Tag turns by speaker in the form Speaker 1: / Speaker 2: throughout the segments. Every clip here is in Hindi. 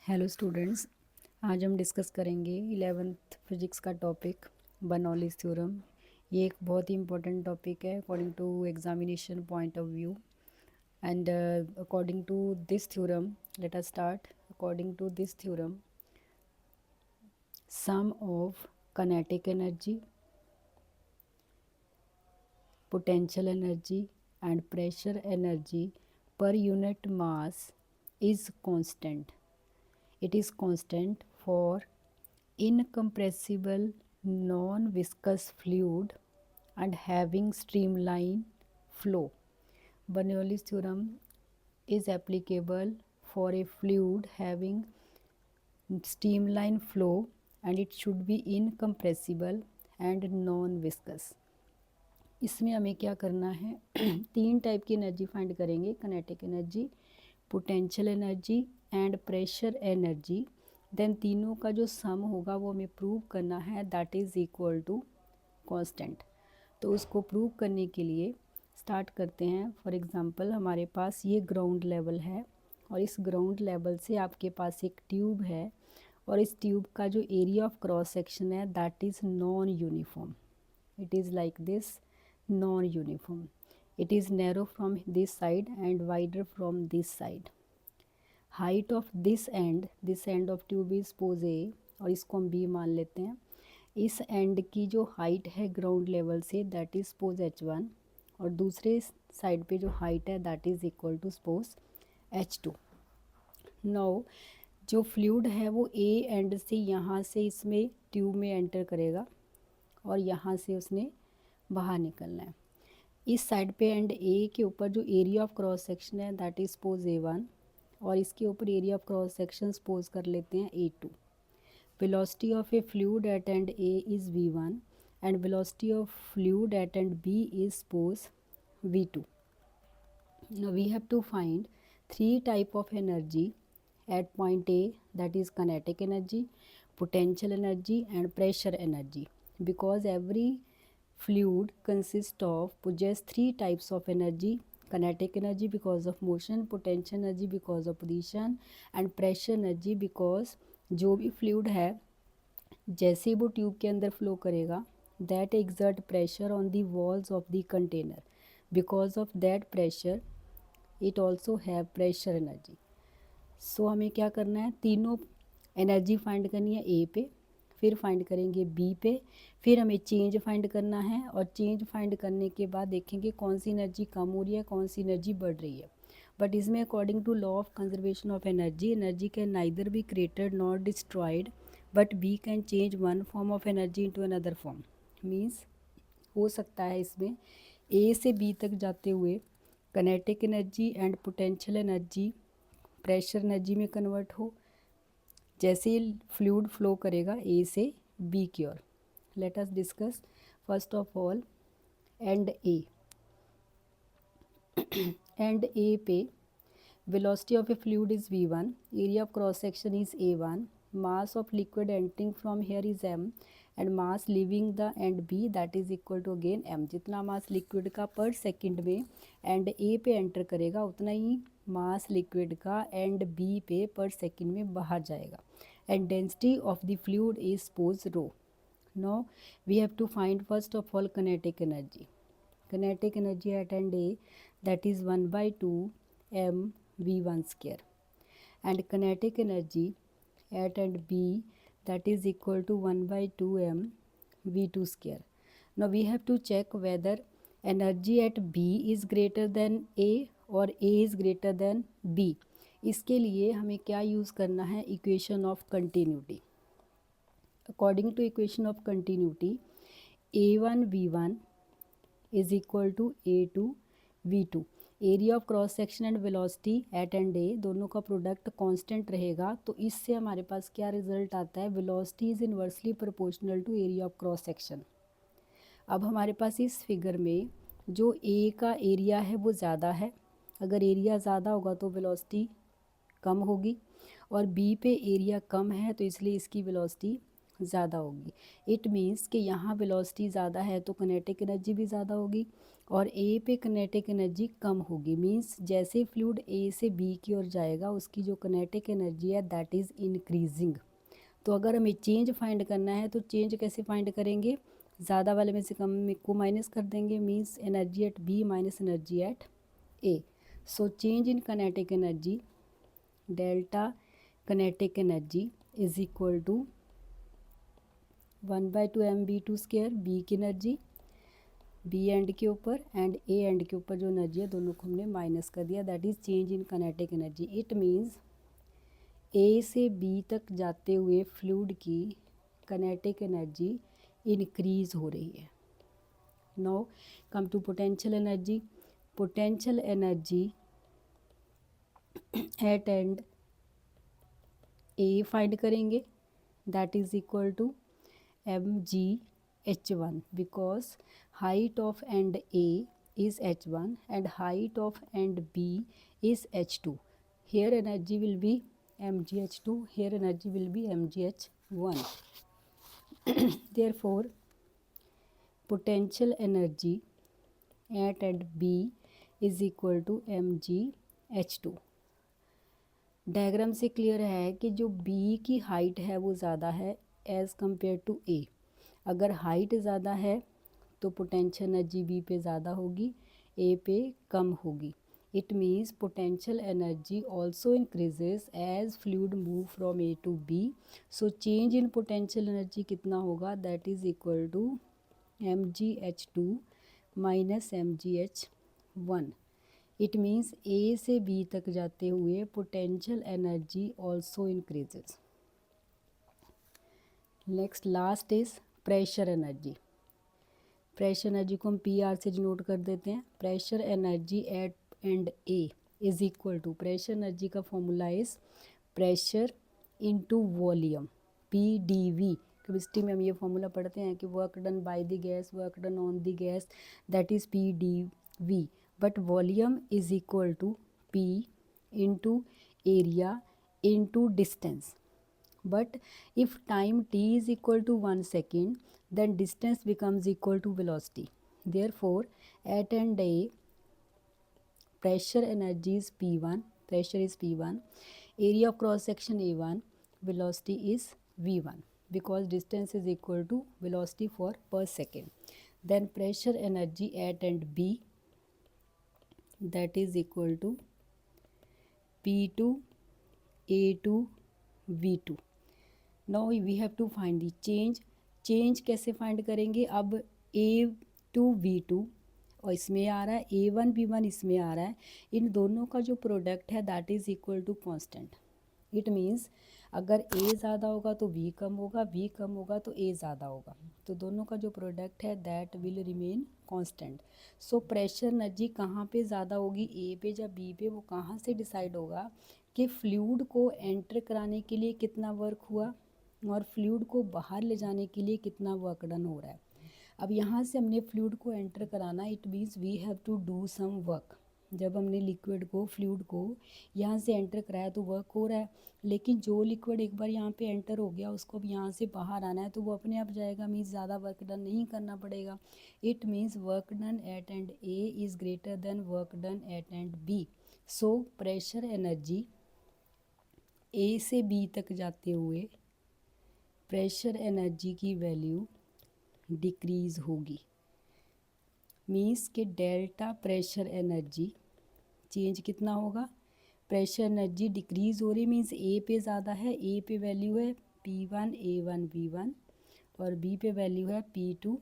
Speaker 1: हेलो स्टूडेंट्स, आज हम डिस्कस करेंगे 11th फिजिक्स का टॉपिक बर्नौलीज़ थ्योरम। ये एक बहुत ही इम्पोर्टेंट टॉपिक है according to examination point of view and according to this theorem let us start. According to this theorem, sum of kinetic energy, potential energy and pressure energy per unit mass is constant. It is constant for incompressible non-viscous fluid and having streamline flow. Bernoulli's theorem is applicable for a fluid having streamline flow and it should be incompressible and non-viscous. इसमें हमें क्या करना है तीन टाइप की एनर्जी फाइंड करेंगे, kinetic energy, potential energy and pressure energy. Then तीनों का जो सम होगा वो हमें प्रूव करना है, that is equal to constant. तो उसको प्रूव करने के लिए स्टार्ट करते हैं। फॉर एग्जांपल हमारे पास ये ग्राउंड लेवल है और इस ग्राउंड लेवल से आपके पास एक ट्यूब है और इस ट्यूब का जो एरिया ऑफ क्रॉस सेक्शन है that is non uniform. It is like this, non-uniform. It is narrow from this side and wider from this side. Height of this end of tube is pose A और इसको हम B मान लेते हैं। इस एंड की जो हाइट है ग्राउंड लेवल से दैट इज़ सपोज H1 और दूसरे साइड पे जो हाइट है that is equal to suppose H2। Now जो फ्लूइड है वो ए एंड से यहाँ से इसमें ट्यूब में एंटर करेगा और यहाँ से उसने बाहर निकलना है। इस साइड पे एंड ए के ऊपर जो एरिया ऑफ क्रॉस सेक्शन है दैट इज सपोज A1 और इसके ऊपर area of cross section suppose कर लेते हैं A2। Velocity of a fluid at end A is V1 and velocity of fluid at end B is suppose V2। Now we have to find three type of energy at point A, that is kinetic energy, potential energy and pressure energy, because every fluid consists of possess three types of energy: kinetic energy because of motion, potential energy because of position and pressure energy because जो भी fluid है जैसे वो ट्यूब के अंदर फ्लो करेगा that exert pressure on the walls of the container, because of that pressure it also have pressure energy. सो हमें क्या करना है, तीनों एनर्जी फाइंड करनी है ए पे, फिर फाइंड करेंगे बी पे, फिर हमें चेंज फाइंड करना है और चेंज फाइंड करने के बाद देखेंगे कौन सी एनर्जी कम हो रही है कौन सी एनर्जी बढ़ रही है। बट इसमें according to law of conservation of energy, energy can neither be created not destroyed but be can change one form of energy into another form. Means हो सकता है इसमें ए से बी तक जाते हुए kinetic energy and potential energy pressure energy में कन्वर्ट हो जैसे फ्लूइड फ्लो करेगा ए से बी की ओर। Let us discuss first of all end A. End A पे velocity of a fluid is V1, area of cross section is A1, mass of liquid entering from here is m and mass leaving the end B that is equal to again m। जितना मास लिक्विड का पर सेकंड में एंड ए पे एंटर करेगा उतना ही मास लिक्विड का एंड बी पे पर सेकंड में बाहर जाएगा and density of the fluid is suppose rho. Now we have to find first of all kinetic energy। kinetic energy at end A that is 1/2 m V1 square and kinetic energy at end B that is equal to 1/2 m V2 square. Now we have to check whether energy at B is greater than A or A is greater than B। इसके लिए हमें क्या यूज़ करना है, equation of continuity. According to equation of continuity A1 V1 is equal to A2 V2। Area of cross section and velocity at end A दोनों का प्रोडक्ट कांस्टेंट रहेगा तो इससे हमारे पास क्या रिजल्ट आता है, velocity is inversely proportional to area of cross section. अब हमारे पास इस फिगर में जो ए का एरिया है वो ज़्यादा है, अगर एरिया ज़्यादा होगा तो वेलोसिटी कम होगी और बी पे एरिया कम है तो इसलिए इसकी वेलोसिटी ज़्यादा होगी। इट मीन्स कि यहाँ वेलोसिटी ज़्यादा है तो किनेटिक एनर्जी भी ज़्यादा होगी और ए पे कनेटिक एनर्जी कम होगी। मींस जैसे फ्लूइड ए से बी की ओर जाएगा उसकी जो कनेटिक एनर्जी है दैट इज़ इंक्रीजिंग। तो अगर हमें चेंज फाइंड करना है तो चेंज कैसे फाइंड करेंगे, ज़्यादा वाले में से कम में को माइनस कर देंगे, means energy at B minus energy at A. So change in kinetic energy, delta kinetic energy is equal to 1/2 mv2 square, B की एनर्जी बी एंड के ऊपर एंड ए एंड के ऊपर जो एनर्जी है दोनों को हमने माइनस कर दिया, that is change in kinetic energy. It means A से बी तक जाते हुए फ्लूइड की कनेटिक एनर्जी इंक्रीज हो रही है। Now come to potential energy. Potential energy at end A find करेंगे, that is equal to mgh1 because height of end A is h1 and height of end B is h2. Here energy will be mgh2, here energy will be mgh1. Therefore potential energy at end B is equal to mgh2. Diagram से क्लियर है कि जो B की हाइट है वो ज़्यादा है एज़ कम्पेयर टू A। अगर हाइट ज़्यादा है तो पोटेंशियल एनर्जी बी पे ज़्यादा होगी, ए पे कम होगी। It means potential energy also increases as fluid move from A to B. So change in potential energy कितना होगा, that is equal to mgh2 minus mgh1। It means A से बी तक जाते हुए potential energy also increases. Next last is pressure energy. Pressure energy को हम पी आर से डिनोट कर देते हैं। Pressure energy at end A is equal to, pressure energy का formula is pressure into volume, P D V. Chemistry में हम ये फॉर्मूला पढ़ते हैं कि work done by the gas, work done on the gas, that is P D V. But volume is equal to P into area into distance. But if time t is equal to 1 second, then distance becomes equal to velocity. Therefore, at end A, pressure energy is P1, pressure is P1, area of cross section A1, velocity is V1 because distance is equal to velocity for per second. Then pressure energy at end B, that is equal to P2 A2 V2. Now we have to find the change. Change कैसे फाइंड करेंगे, अब A2 V2 और इसमें आ रहा है, A1 V1 इसमें आ रहा है, इन दोनों का जो प्रोडक्ट है that is equal to constant. It means अगर A ज़्यादा होगा तो V कम होगा, V कम होगा तो A ज़्यादा होगा, तो दोनों का जो प्रोडक्ट है that will remain constant. So pressure energy कहाँ पे ज़्यादा होगी, A पे या B पे, वो कहाँ से डिसाइड होगा कि फ्लूइड को एंटर कराने के लिए कितना वर्क हुआ और फ्लूइड को बाहर ले जाने के लिए कितना वर्क डन हो रहा है। अब यहाँ से हमने फ्लूइड को एंटर कराना, it means we have to do some work. जब हमने लिक्विड को, फ्लूइड को यहाँ से एंटर कराया तो वर्क हो रहा है, लेकिन जो लिक्विड एक बार यहाँ पे एंटर हो गया उसको अब यहाँ से बाहर आना है तो वो अपने आप जाएगा, मीन्स ज़्यादा वर्क डन नहीं करना पड़ेगा। It means work done at end A is greater than work done at end B. So pressure energy A से बी तक जाते हुए प्रेशर एनर्जी की वैल्यू डिक्रीज़ होगी। मीन्स कि डेल्टा प्रेशर एनर्जी चेंज कितना होगा, प्रेशर एनर्जी डिक्रीज़ हो रही, मीन्स ए पे ज़्यादा है, ए पे वैल्यू है P1 A1 V1 और B पे वैल्यू है P2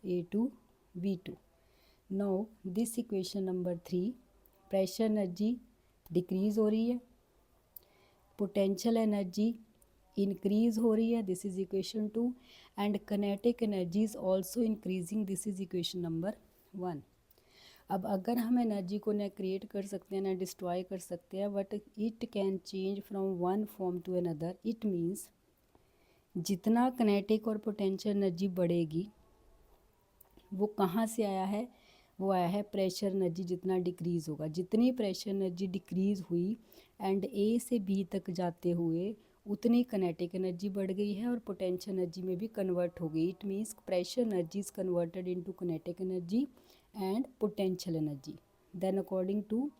Speaker 1: A2 V2। Now this equation number 3, pressure energy decrease हो रही है, पोटेंशियल एनर्जी इंक्रीज हो रही है, this is equation 2, and kinetic energy is also increasing, this is equation number 1। अब अगर हम एनर्जी को ना क्रिएट कर सकते हैं ना डिस्ट्रॉय कर सकते हैं, but it can change from one form to another. It means जितना कनेटिक और पोटेंशियल एनर्जी बढ़ेगी वो कहाँ से आया है, वो आया है प्रेशर एनर्जी जितना डिक्रीज़ होगा। जितनी प्रेशर एनर्जी डिक्रीज़ हुई एंड ए से बी तक जाते हुए उतनी कनेटिक एनर्जी बढ़ गई है और पोटेंशियल एनर्जी में भी कन्वर्ट हो गई। It means pressure energy is converted into kinetic energy and potential energy. Then according to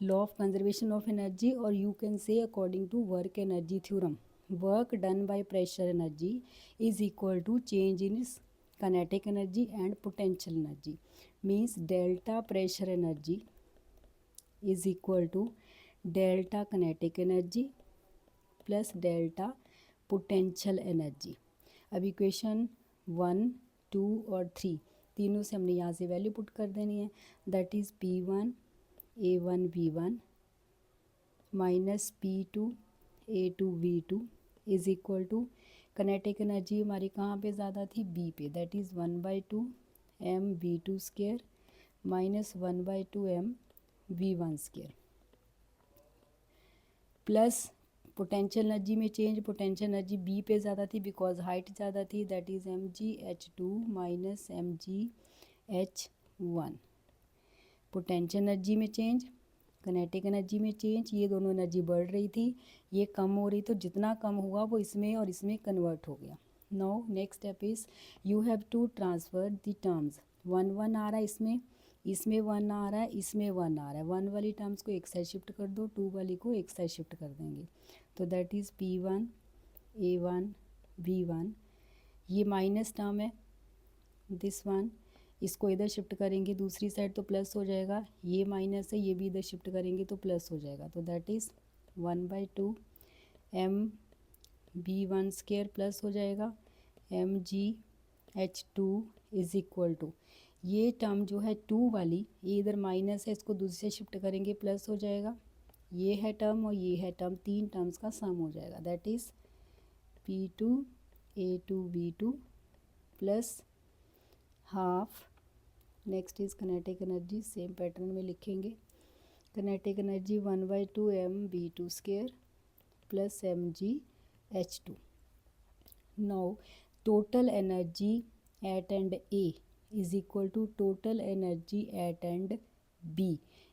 Speaker 1: law of conservation of energy, or you can say according to work energy theorem, work done by pressure energy is equal to change in its kinetic energy and potential energy. Means delta pressure energy is equal to delta kinetic energy plus delta potential energy. अब इक्वेशन 1, 2 और 3 तीनों से हमने यहाँ से वैल्यू पुट कर देनी है. That is P1 A1 V1 minus P2 A2 V2 is equal to kinetic energy हमारी कहाँ पे ज़्यादा थी, बी पे. That is 1/2 M V2 square minus 1/2 M V1 square plus potential energy में चेंज. पोटेंशियल एनर्जी बी पे ज़्यादा थी बिकॉज हाइट ज़्यादा थी. That is mgh2 minus mgh1. Potential energy में चेंज, कनेटिक एनर्जी में चेंज, ये दोनों एनर्जी बढ़ रही थी, ये कम हो रही. तो जितना कम हुआ वो इसमें और इसमें कन्वर्ट हो गया. Now next step is you have to transfer the terms. 1 आ रहा है इसमें 1 आ रहा है, इसमें 1 आ रहा है. 1 वाली टर्म्स को एक साइड शिफ्ट कर दो, 2 वाली को एक साइड शिफ्ट कर देंगे. तो that is P1 A1 V1. ये माइनस टर्म है दिस वन, इसको इधर शिफ्ट करेंगे दूसरी साइड तो प्लस हो जाएगा. ये माइनस है, ये भी इधर शिफ्ट करेंगे तो प्लस हो जाएगा. तो that is 1/2 M V1 square plus हो जाएगा mgh2 इज इक्वल टू, ये टर्म जो है 2 वाली, ये इधर माइनस है, इसको दूसरे शिफ्ट करेंगे प्लस हो जाएगा. ये है टर्म और ये है टर्म, तीन टर्म्स का सम हो जाएगा. That is P2 A2 V2 plus half. Next is kinetic energy, same pattern में लिखेंगे. Kinetic energy 1/2 M V2 square plus mgh2. Now total energy at and A is equal to total energy at and B.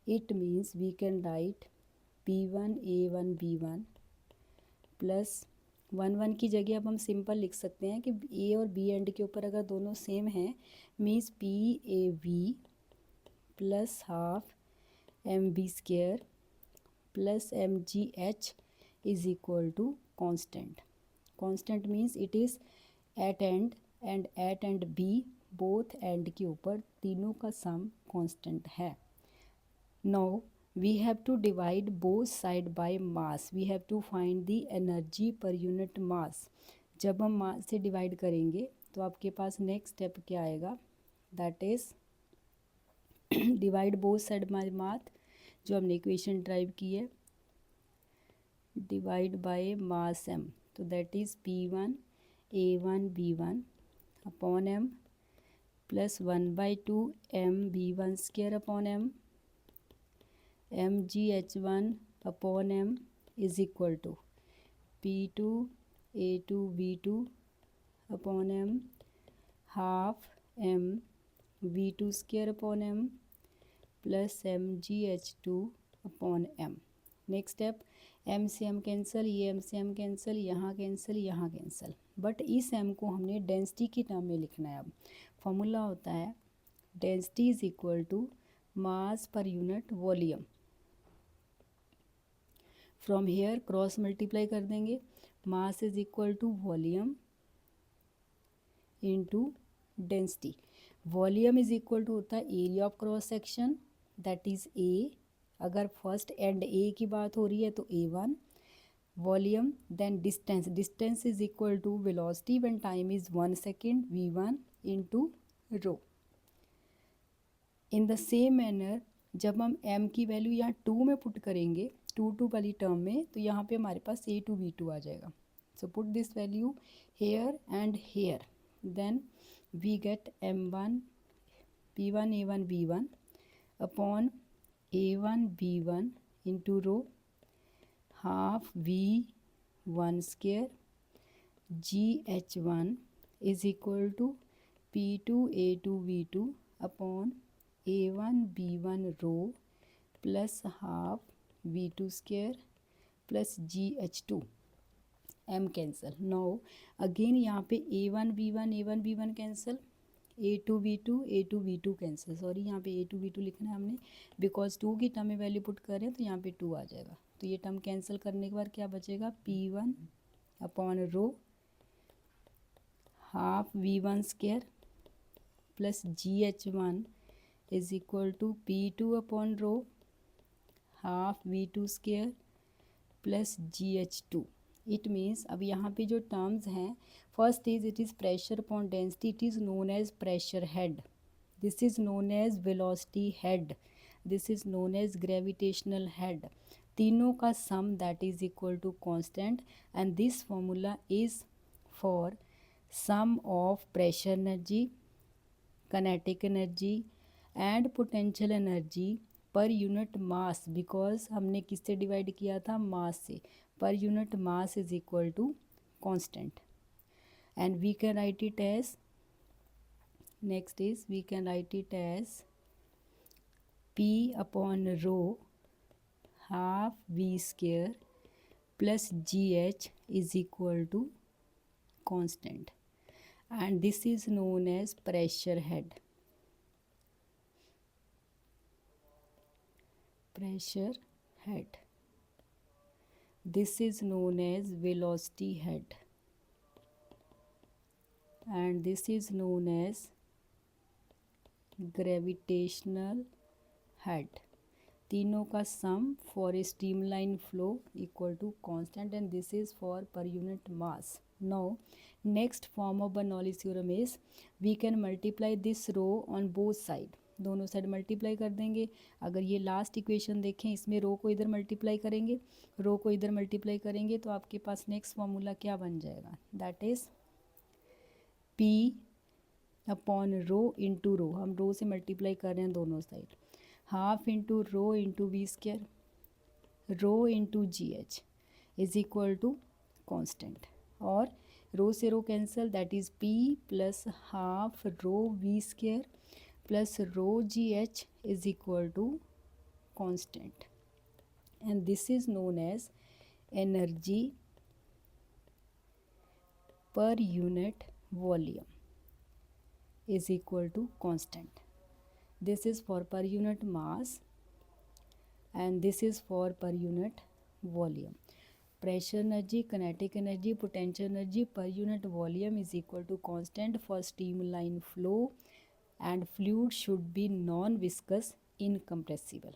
Speaker 1: It means we can write P1 A1 B1 plus 1 की जगह अब हम सिंपल लिख सकते हैं कि A और B एंड के ऊपर अगर दोनों सेम हैं means PAV plus half MB square plus MGH is equal to constant. Constant means it is at end B both end के ऊपर तीनों का सम कांस्टेंट है. Now we have to divide both side by mass. We have to find the energy per unit mass. जब हम मास से डिवाइड करेंगे तो आपके पास नेक्स्ट स्टेप क्या आएगा, that is divide both side by mass, जो हमने इक्वेशन ड्राइव की है, डिवाइड बाय मास m. तो that is P1 A1 B1 upon m plus 1/2 M V1 square upon M mgh1 upon M is equal to P2 A2 V2 upon M half M V2 square upon M plus mgh2 upon M. Next step M से M कैंसिल, ये M से M कैंसिल, यहाँ कैंसिल, यहाँ कैंसिल. बट इस M को हमने डेंसिटी की टर्म में लिखना है. अब फॉर्मूला होता है density is equal to mass per unit volume. From here cross multiply कर देंगे. Mass is equal to volume into density. Volume is equal to होता है area of cross section, that is A. अगर फर्स्ट एंड A की बात हो रही है तो A1 volume. Then distance, distance is equal to velocity when time is 1 second V1 into rho. In the same manner जब हम M की वैल्यू यहाँ 2 में पुट करेंगे, 2 वाली टर्म में, तो यहाँ पे हमारे पास A2 V2 आ जाएगा. So put this value here and here, then we get M1 P1 A1 V1 अपॉन A1 B1 into rho half V1 square GH1 is equal to P2 A2 V2 upon A1 B1 rho plus half V2 square plus GH2. M cancel. Now again यहाँ पे A1 B1 cancel, A2V2 cancel, sorry यहाँ पे A2V2 लिखना है हमने, बिकॉज 2 की टर्म में वैल्यू पुट कर रहे हैं तो यहाँ पे 2 आ जाएगा। तो ये टर्म कैंसिल करने के बाद क्या बचेगा, P1 upon rho half V1 square plus GH1 is equal to P2 upon rho half V2 square plus GH2। It means अब यहाँ पे जो टर्म्स हैं, first is it is pressure upon density, it is known as pressure head, this is known as velocity head, this is known as gravitational head. तीनों का sum that is equal to constant and this formula is for sum of pressure energy, kinetic energy and potential energy per unit mass, because हमने किससे डिवाइड किया था, मास से, per unit mass is equal to constant and we can write it as, next is we can write it as P upon rho half V square plus GH is equal to constant and this is known as pressure head, pressure head, this is known as velocity head and this is known as gravitational head। तीनों का sum for a streamline flow equal to constant and this is for per unit mass. Now next form of Bernoulli's theorem is we can multiply this rho on both side, दोनों साइड मल्टीप्लाई कर देंगे। अगर ये लास्ट इक्वेशन देखें, इसमें रो को इधर मल्टीप्लाई करेंगे, रो को इधर मल्टीप्लाई करेंगे तो आपके पास नेक्स्ट फॉर्मूला क्या बन जाएगा, that is P upon rho into rho, हम रो से मल्टीप्लाई कर रहे हैं दोनों side, half into rho into V square, rho into GH is equal to constant, और रो से rho cancel, that is P plus half rho V square plus rho GH is equal to constant and this is known as energy per unit volume is equal to constant. This is for per unit mass and this is for per unit volume. Pressure energy, kinetic energy, potential energy per unit volume is equal to constant for streamline flow and fluid should be non-viscous, incompressible.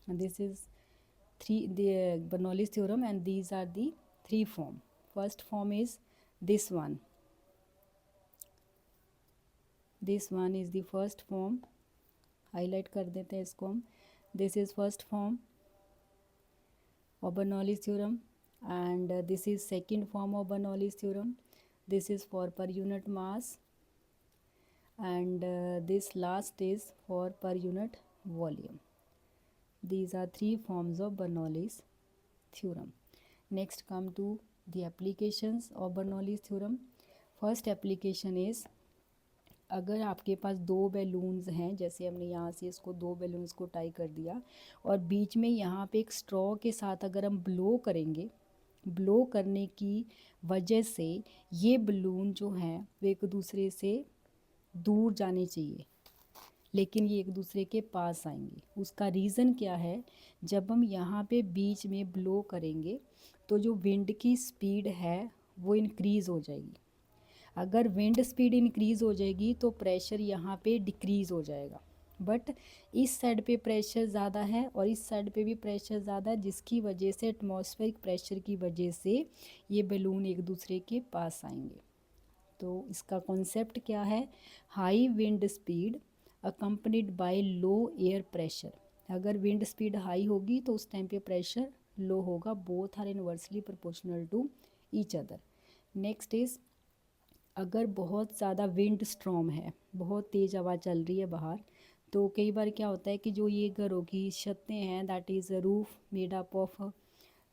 Speaker 1: And this is the Bernoulli's theorem and these are the three form. First form is this one. This one is the first form, highlight कर देते हैं इसको हम, this is first form of Bernoulli's theorem and this is second form of Bernoulli's theorem, this is for per unit mass and this last is for per unit volume. These are three forms of Bernoulli's theorem. Next come to the applications of Bernoulli's theorem. First application is, अगर आपके पास दो बैलून्स हैं, जैसे हमने यहाँ से इसको दो बैलून्स को टाई कर दिया और बीच में यहाँ पे एक स्ट्रॉ के साथ अगर हम ब्लो करेंगे, ब्लो करने की वजह से ये बलून जो हैं वो एक दूसरे से दूर जाने चाहिए लेकिन ये एक दूसरे के पास आएंगे। उसका रीज़न क्या है, जब हम यहाँ पे बीच में ब्लो करेंगे तो जो विंड की स्पीड है वो इंक्रीज़ हो जाएगी। अगर विंड स्पीड इंक्रीज़ हो जाएगी तो प्रेशर यहाँ पे डिक्रीज़ हो जाएगा, बट इस साइड पे प्रेशर ज़्यादा है और इस साइड पे भी प्रेशर ज़्यादा है, जिसकी वजह से एटमॉस्फेरिक प्रेशर की वजह से ये बैलून एक दूसरे के पास आएंगे। तो इसका कॉन्सेप्ट क्या है, high wind speed accompanied by low air pressure. अगर विंड स्पीड हाई होगी तो उस टाइम पे प्रेशर लो होगा, both are inversely proportional to each other. Next is, अगर बहुत ज़्यादा विंड स्ट्रॉम है, बहुत तेज़ हवा चल रही है बाहर, तो कई बार क्या होता है कि जो ये घरों की छतें हैं, that is roof made up of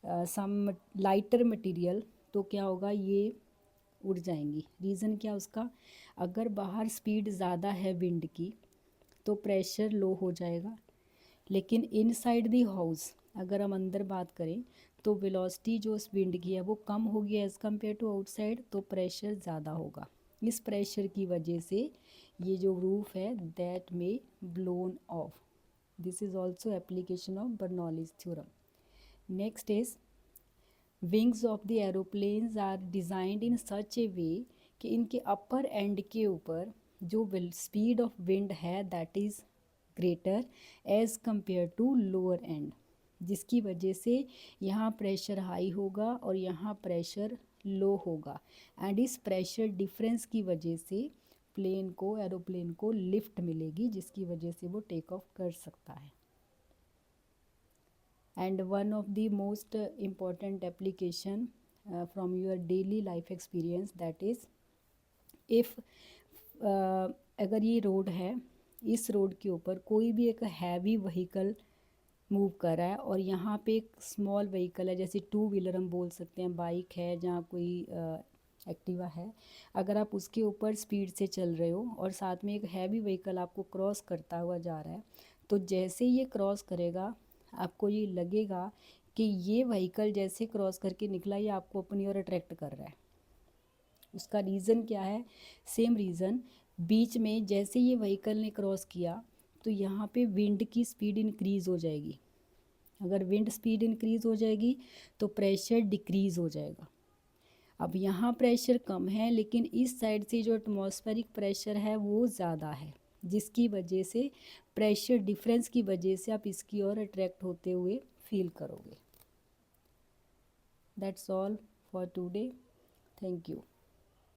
Speaker 1: some lighter material, तो क्या होगा, ये उड़ जाएंगी। रीज़न क्या उसका, अगर बाहर स्पीड ज़्यादा है विंड की तो प्रेशर लो हो जाएगा, लेकिन इनसाइड द हाउस अगर हम अंदर बात करें तो वेलोसिटी जो उस विंड की है वो कम होगी एज़ कम्पेयर टू आउटसाइड, तो प्रेशर ज़्यादा होगा। इस प्रेशर की वजह से ये जो रूफ है that may blown off. This is also application of Bernoulli's theorem. Next is wings of the aeroplanes are designed in such a way कि इनके अपर एंड के ऊपर जो स्पीड ऑफ विंड है that is greater as compare to lower end, जिसकी वजह से यहाँ प्रेशर हाई होगा और यहाँ प्रेशर लो होगा. एंड इस प्रेशर डिफरेंस की वजह से एरोप्लेन को लिफ्ट मिलेगी, जिसकी वजह से वो टेक ऑफ कर सकता है. And one of the most important application from your daily life experience, that is if अगर ये रोड है, इस रोड के ऊपर कोई भी एक हैवी व्हीकल मूव कर रहा है और यहाँ पे एक स्मॉल व्हीकल है, जैसे 2 व्हीलर हम बोल सकते हैं, बाइक है, जहाँ कोई एक्टिवा है, अगर आप उसके ऊपर स्पीड से चल रहे हो और साथ में एक हैवी व्हीकल आपको क्रॉस करता हुआ जा रहा है, तो जैसे ये क्रॉस करेगा आपको ये लगेगा कि ये व्हीकल जैसे क्रॉस करके निकला ये आपको अपनी ओर अट्रैक्ट कर रहा है. उसका रीज़न क्या है? सेम रीज़न, बीच में जैसे ये व्हीकल ने क्रॉस किया तो यहाँ पे विंड की स्पीड इंक्रीज़ हो जाएगी. अगर विंड स्पीड इंक्रीज़ हो जाएगी तो प्रेशर डिक्रीज़ हो जाएगा. अब यहाँ प्रेशर कम है लेकिन इस साइड से जो एटमॉस्फेरिक प्रेशर है वो ज़्यादा है, जिसकी वजह से प्रेशर डिफरेंस की वजह से आप इसकी ओर अट्रैक्ट होते हुए फील करोगे. That's all for today. Thank you.